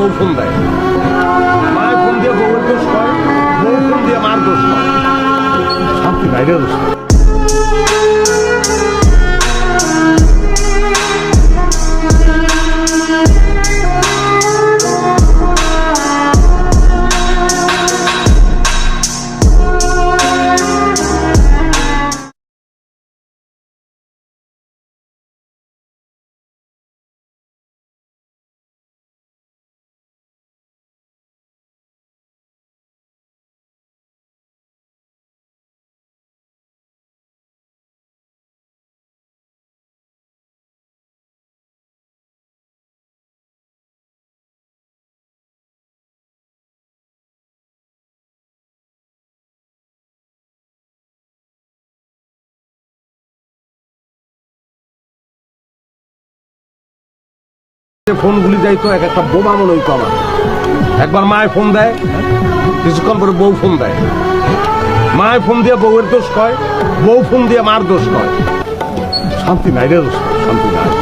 বউ ফোন দেয়, মায়ের ফোন দিয়ে বউয়ের দোষ হয়, বউ ফোন দিয়ে মার দোষ হয়। শান্তি নাই রে দোষ। ফোনগুলি যাইতো এক একটা বোমা মনে হইতো আমার। একবার মায়ের ফোন দেয়, কিছুক্ষণ পরে বউ ফোন দেয়, মায়ের ফোন দিয়ে বউয়ের দোষ কয়, বউ ফোন দিয়ে মার দোষ কয়। শান্তি নাই রে, শান্তি নাই।